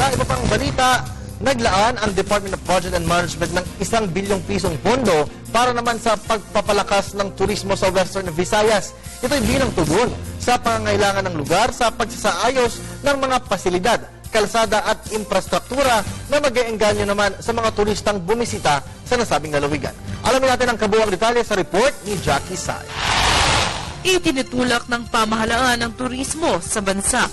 Sa iba pang balita, naglaan ang Department of Budget and Management ng 1 bilyong pisong pondo para naman sa pagpapalakas ng turismo sa Western Visayas. Ito'y bilang tugon sa pangangailangan ng lugar sa pagsasaayos ng mga pasilidad, kalsada at infrastruktura na mag-eengganyo naman sa mga turistang bumisita sa nasabing lalawigan. Alamin natin ang kabuuang detalye sa report ni Jackie Say. Itinutulak ng pamahalaan ng turismo sa bansa,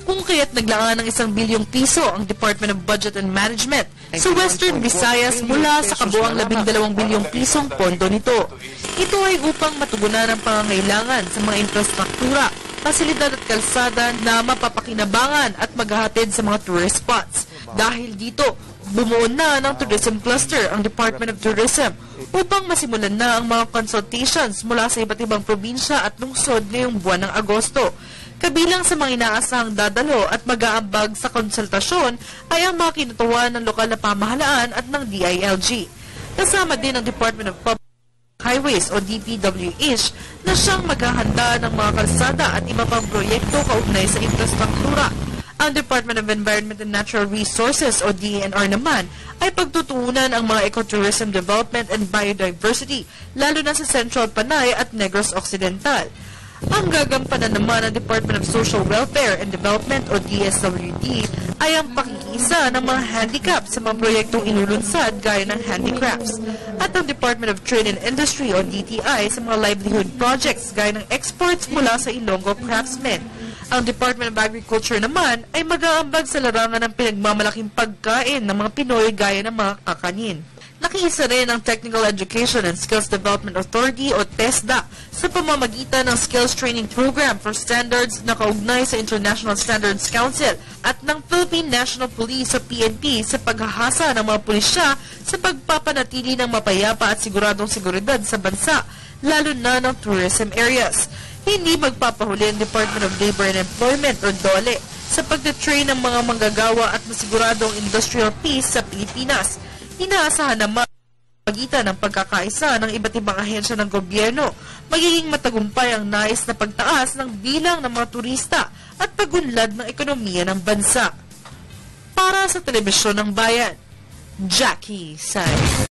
kung kaya't naglaan ng 1 bilyong piso ang Department of Budget and Management sa Western Visayas mula sa kabuuang 12 bilyong pisong pondo nito. Ito ay upang matugunan ang pangangailangan sa mga infrastruktura, pasilidad at kalsada na mapapakinabangan at maghahatid sa mga tourist spots. Dahil dito, bumuo na ng Tourism Cluster ang Department of Tourism upang masimulan na ang mga consultations mula sa iba't ibang probinsya at lungsod ngayong buwan ng Agosto. Kabilang sa mga inaasahang dadalo at mag-aambag sa konsultasyon ay ang mga kinutuwa ng lokal na pamahalaan at ng DILG. Kasama din ang Department of Public Highways o DPWH na siyang maghahanda ng mga kalsada at iba pang proyekto kaugnay sa infrastruktura. Ang Department of Environment and Natural Resources o DENR naman ay pagtutuunan ang mga ecotourism development and biodiversity, lalo na sa Central Panay at Negros Occidental. Ang gagampanan naman ng Department of Social Welfare and Development o DSWD ay ang pakikiisa ng mga handicap sa mga proyektong inulunsad gaya ng handicrafts, at ang Department of Trade and Industry o DTI sa mga livelihood projects gaya ng exports mula sa Ilonggo craftsmen. Ang Department of Agriculture naman ay mag-aambag sa larangan ng pinagmamalaking pagkain ng mga Pinoy gaya ng mga kakanin. Nakiisa rin ang Technical Education and Skills Development Authority o TESDA sa pamamagitan ng Skills Training Program for Standards na kaugnay sa International Standards Council at ng Philippine National Police o PNP sa paghahasa ng mga pulisya sa pagpapanatili ng mapayapa at siguradong seguridad sa bansa, lalo na ng tourism areas. Hindi magpapahuli ang Department of Labor and Employment o DOLE sa pagtitrain ng mga manggagawa at masiguradong industrial peace sa Pilipinas. Inaasahan naman pagitan ng pagkakaisa ng iba't ibang ahensya ng gobyerno, magiging matagumpay ang nais na pagtaas ng bilang ng mga turista at pagunlad ng ekonomiya ng bansa. Para sa Telebisyon ng Bayan, Jackie Say.